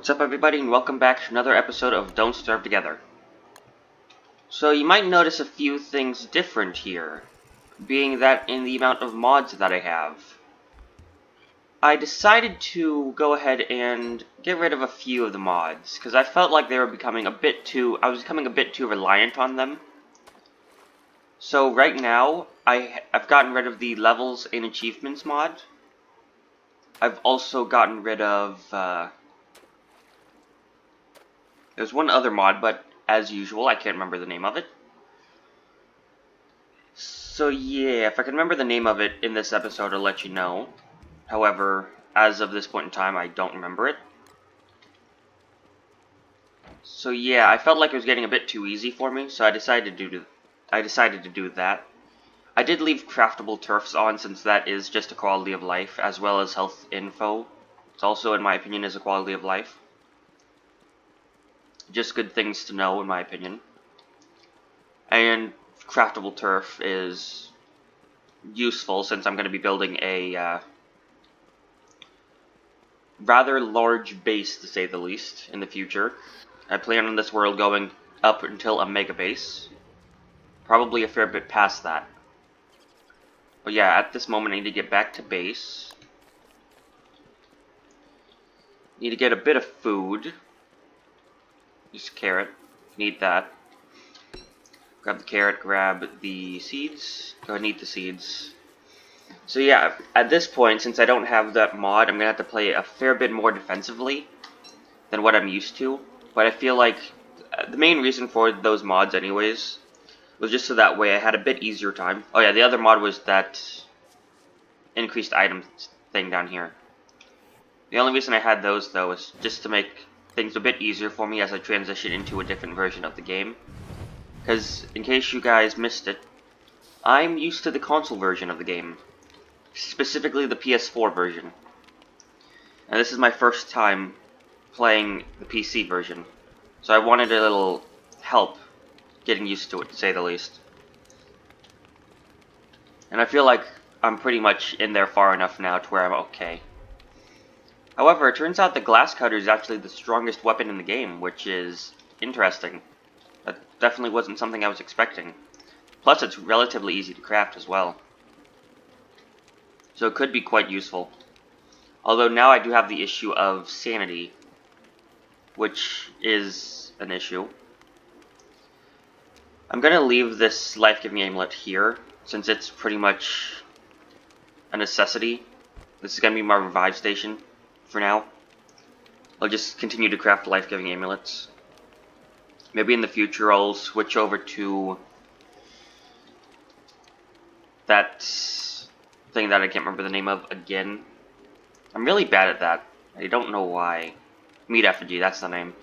What's up everybody and welcome back to another episode of Don't Starve Together. So you might notice a few things different here, being that in the amount of mods that I have. I decided to go ahead and get rid of a few of the mods, because I felt like they were becoming I was becoming a bit too reliant on them. So right now, I've gotten rid of the levels and achievements mod. I've also gotten rid of, there's one other mod, but as usual, I can't remember the name of it. So yeah, if I can remember the name of it in this episode, I'll let you know. However, as of this point in time, I don't remember it. So yeah, I felt like it was getting a bit too easy for me, so I decided to do that. I did leave craftable turfs on, since that is just a quality of life, as well as health info. It's also, in my opinion, is a quality of life. Just good things to know, in my opinion. And craftable turf is useful, since I'm going to be building a rather large base, to say the least, in the future. I plan on this world going up until a mega base. Probably a fair bit past that. But yeah, at this moment I need to get back to base. Need to get a bit of food. Just carrot. Need that. Grab the carrot, grab the seeds. Go ahead and eat the seeds. So yeah, at this point, since I don't have that mod, I'm going to have to play a fair bit more defensively than what I'm used to. But I feel like the main reason for those mods anyways was just so that way I had a bit easier time. Oh yeah, the other mod was that increased items thing down here. The only reason I had those though was just to make things a bit easier for me as I transition into a different version of the game. Because in case you guys missed it, I'm used to the console version of the game. Specifically the PS4 version. And this is my first time playing the PC version. So I wanted a little help getting used to it, to say the least. And I feel like I'm pretty much in there far enough now to where I'm okay. However, it turns out the glass cutter is actually the strongest weapon in the game, which is interesting. That definitely wasn't something I was expecting. Plus, it's relatively easy to craft as well. So it could be quite useful. Although now I do have the issue of sanity, which is an issue. I'm going to leave this life-giving amulet here, since it's pretty much a necessity. This is going to be my revive station for now. I'll just continue to craft life-giving amulets. Maybe in the future I'll switch over to that thing that I can't remember the name of again. I'm really bad at that. I don't know why. Meat effigy, that's the name.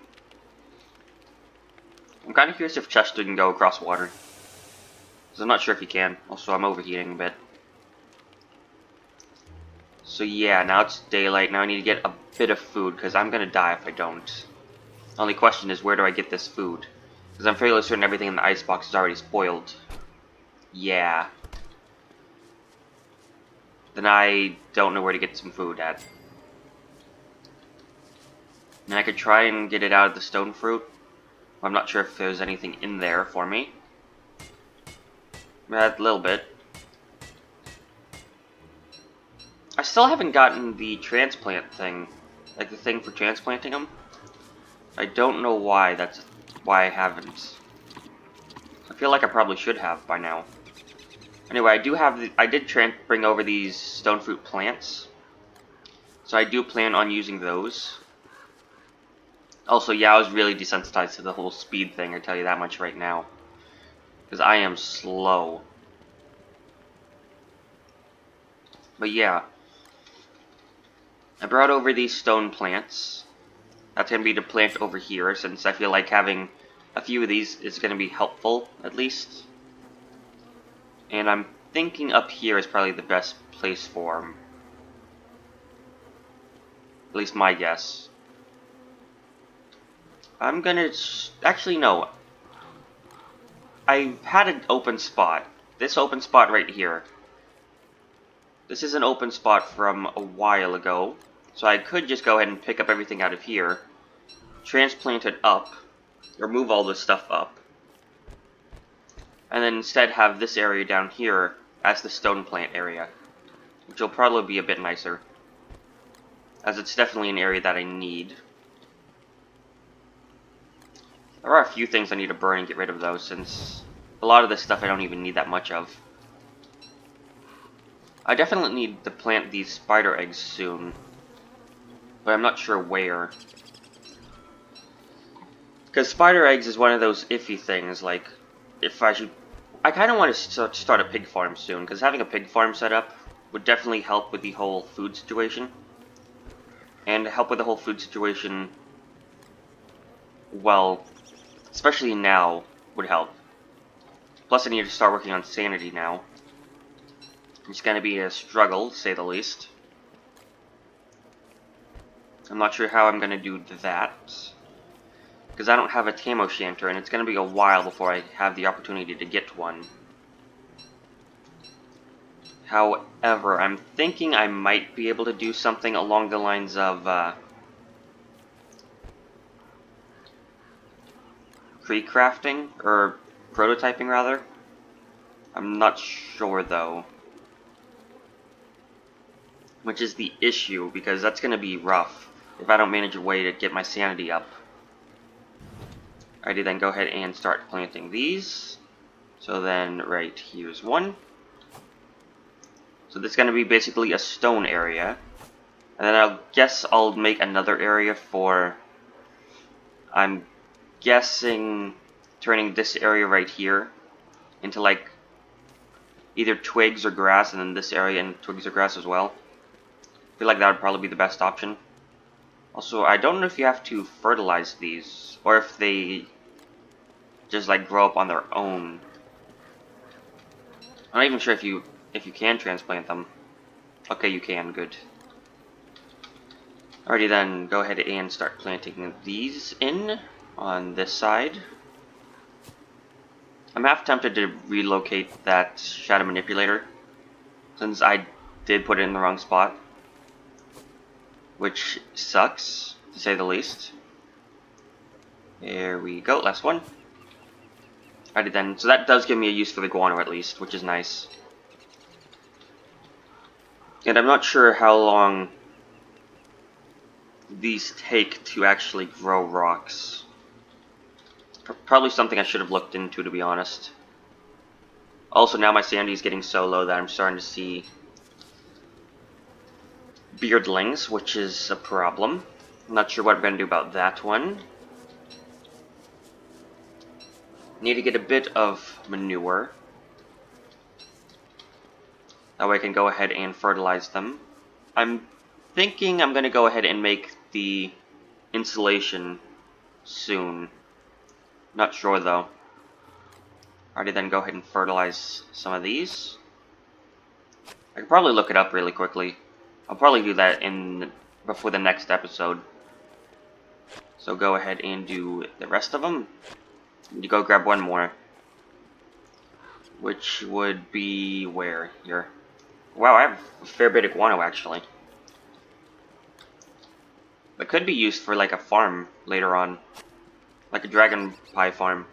I'm kind of curious if Chester can go across water. Because I'm not sure if he can. Also, I'm overheating a bit. So yeah, now it's daylight. Now I need to get a bit of food, because I'm going to die if I don't. The only question is, where do I get this food? Because I'm fairly certain everything in the icebox is already spoiled. Yeah. Then I don't know where to get some food at. And I could try and get it out of the stone fruit. I'm not sure if there's anything in there for me. A little bit. I still haven't gotten the transplant thing. Like the thing for transplanting them. I don't know why. That's why I haven't. I feel like I probably should have by now. Anyway, I did bring over these stone fruit plants. So I do plan on using those. Also, yeah, I was really desensitized to the whole speed thing, I tell you that much right now. Because I am slow. But yeah. I brought over these stone plants. That's going to be the plant over here, since I feel like having a few of these is going to be helpful, at least. And I'm thinking up here is probably the best place for them. At least my guess. I'm gonna... Actually, no. I had an open spot. This open spot right here. This is an open spot from a while ago. So I could just go ahead and pick up everything out of here. transplant it up, or move all this stuff up, and then instead have this area down here as the stone plant area, which will probably be a bit nicer, as it's definitely an area that I need. There are a few things I need to burn and get rid of though, since a lot of this stuff I don't even need that much of. I definitely need to plant these spider eggs soon, but I'm not sure where. Because spider eggs is one of those iffy things, like, if I should... I kind of want to start a pig farm soon, because having a pig farm set up would definitely help with the whole food situation. And help with the whole food situation, well, especially now, would help. Plus I need to start working on sanity now. It's going to be a struggle, to say the least. I'm not sure how I'm going to do that, because I don't have a Tam O'Shanter, and it's going to be a while before I have the opportunity to get one. However, I'm thinking I might be able to do something along the lines of pre-crafting, or prototyping rather. I'm not sure though. Which is the issue, because that's going to be rough if I don't manage a way to get my sanity up. Alrighty, then go ahead and start planting these. So then, right here's one. So this is going to be basically a stone area. And then I guess I'll make another area for, I'm guessing, turning this area right here into like either twigs or grass, and then this area into twigs or grass as well. I feel like that would probably be the best option. Also, I don't know if you have to fertilize these, or if they just like grow up on their own. I'm not even sure if you can transplant them. Okay, you can, good. Alrighty then, go ahead and start planting these in on this side. I'm half tempted to relocate that shadow manipulator, since I did put it in the wrong spot. Which sucks, to say the least. There we go, last one. Alrighty then, so that does give me a use for the guano at least, which is nice. And I'm not sure how long these take to actually grow rocks. Probably something I should have looked into, to be honest. Also, now my sanity is getting so low that I'm starting to see beardlings, which is a problem. I'm not sure what I'm going to do about that one. Need to get a bit of manure. That way I can go ahead and fertilize them. I'm thinking I'm going to go ahead and make the insulation soon. Not sure though. Alrighty then, go ahead and fertilize some of these. I could probably look it up really quickly. I'll probably do that before the next episode. So go ahead and do the rest of them. Need to go grab one more. Which would be where? Here. Wow, I have a fair bit of guano actually. That could be used for like a farm later on. Like a dragon pie farm.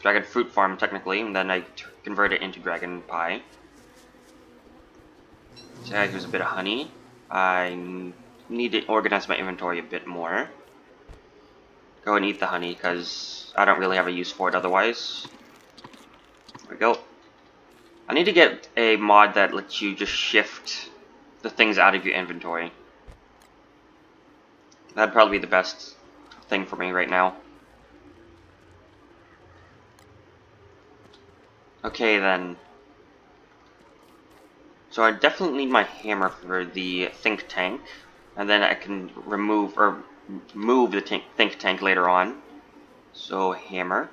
Dragon fruit farm technically, and then I convert it into dragon pie. So here's a bit of honey. I need to organize my inventory a bit more. Go and eat the honey, because I don't really have a use for it otherwise. There we go. I need to get a mod that lets you just shift the things out of your inventory. That'd probably be the best thing for me right now. Okay then. So I definitely need my hammer for the think tank, and then I can remove or move the think tank later on. So hammer.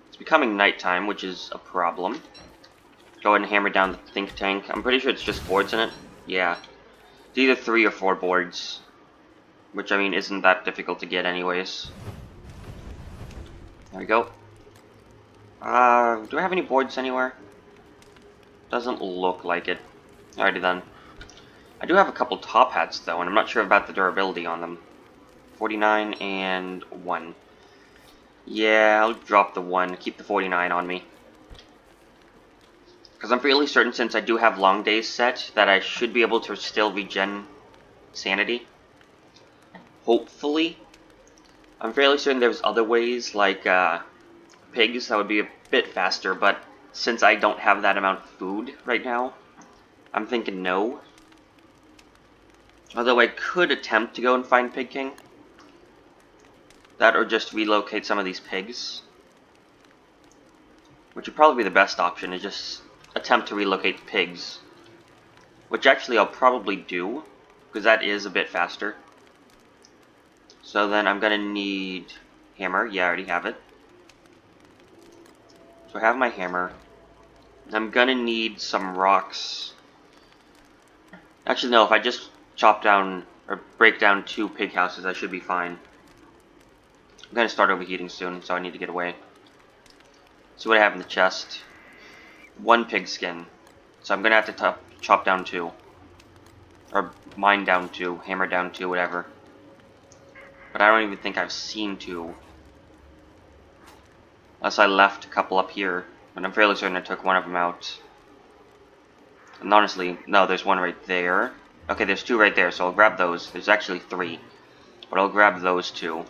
It's becoming nighttime, which is a problem. Go ahead and hammer down the think tank. I'm pretty sure it's just boards in it. Yeah. It's either 3 or 4 boards, which I mean isn't that difficult to get anyways. There we go. Do I have any boards anywhere? Doesn't look like it. Alrighty then. I do have a couple top hats though, and I'm not sure about the durability on them. 49 and 1. Yeah, I'll drop the 1. Keep the 49 on me. Because I'm fairly certain, since I do have long days set, that I should be able to still regen sanity. Hopefully. I'm fairly certain there's other ways, like pigs, that would be a bit faster, but since I don't have that amount of food right now, I'm thinking no. Although I could attempt to go and find Pig King. That or just relocate some of these pigs. Which would probably be the best option, is just attempt to relocate the pigs. Which actually I'll probably do, because that is a bit faster. So then I'm gonna need hammer. Yeah, I already have it. So I have my hammer. I'm gonna need some rocks. Actually, no, if I just chop down or break down 2 pig houses, I should be fine. I'm gonna start overheating soon, so I need to get away. See what I have in the chest. 1 pig skin. So I'm gonna have to chop down 2. Or mine down 2, hammer down 2, whatever. But I don't even think I've seen 2. Unless I left a couple up here. But I'm fairly certain I took one of them out. And honestly, no, there's 1 right there. Okay, there's 2 right there, so I'll grab those. There's actually 3. But I'll grab those 2.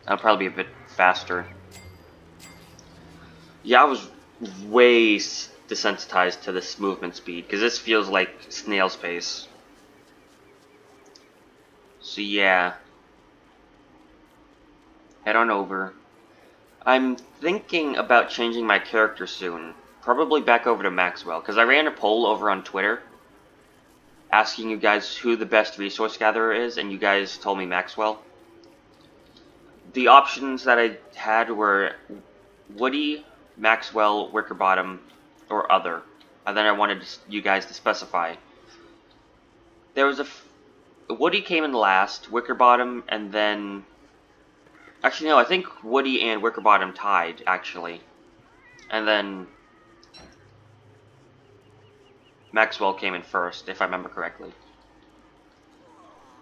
That'll probably be a bit faster. Yeah, I was way desensitized to this movement speed, because this feels like snail's pace. So yeah. Head on over. I'm thinking about changing my character soon. Probably back over to Maxwell, because I ran a poll over on Twitter asking you guys who the best resource gatherer is, and you guys told me Maxwell. The options that I had were Woody, Maxwell, Wickerbottom, or other. And then I wanted you guys to specify. There was Woody came in last, Wickerbottom, and then... Actually, no, I think Woody and Wickerbottom tied, actually. And then Maxwell came in first, if I remember correctly.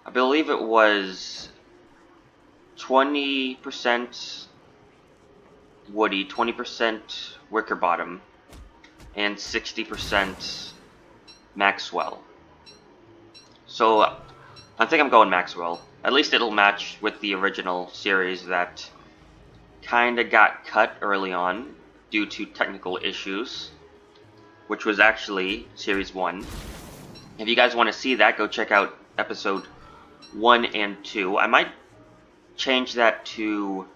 I believe it was 20% Woody, 20% Wickerbottom, and 60% Maxwell. So, I think I'm going Maxwell. At least it'll match with the original series that kinda got cut early on due to technical issues, which was actually Series 1. If you guys want to see that, go check out Episode 1 and 2. I might change that to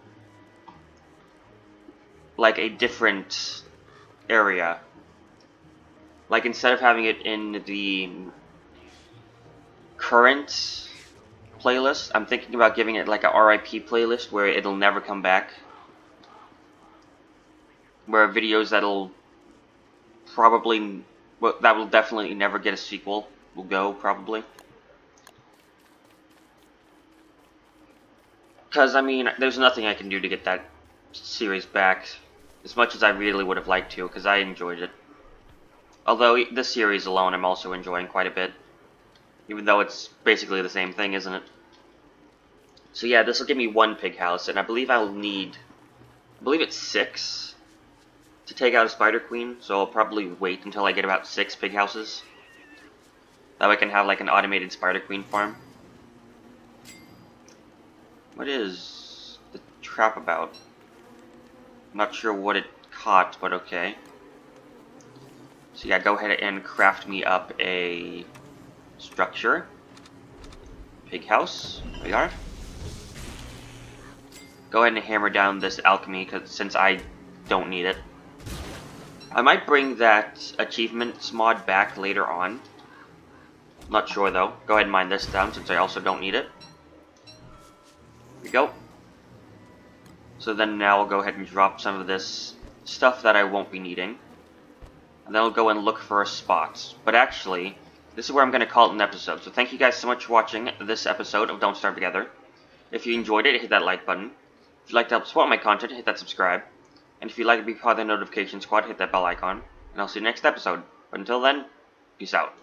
like a different area. Like instead of having it in the current playlist, I'm thinking about giving it like a RIP playlist where it'll never come back. Where videos that'll probably, well, that will definitely never get a sequel will go, probably. Because, I mean, there's nothing I can do to get that series back, as much as I really would have liked to, because I enjoyed it. Although, this series alone I'm also enjoying quite a bit. Even though it's basically the same thing, isn't it? So yeah, this will give me 1 pig house, and I believe I'll need... I believe it's 6 to take out a Spider Queen, so I'll probably wait until I get about 6 pig houses. That way I can have like an automated Spider Queen farm. What is the trap about? I'm not sure what it caught, but okay. So yeah, go ahead and craft me up a structure. Pig house. There we are. Go ahead and hammer down this alchemy, since I don't need it. I might bring that achievements mod back later on. Not sure though. Go ahead and mine this down, since I also don't need it. Here we go. So then now I'll go ahead and drop some of this stuff that I won't be needing. And then I'll go and look for a spot. But actually, this is where I'm going to call it an episode. So thank you guys so much for watching this episode of Don't Starve Together. If you enjoyed it, hit that like button. If you'd like to help support my content, hit that subscribe. And if you'd like to be part of the notification squad, hit that bell icon. And I'll see you next episode. But until then, peace out.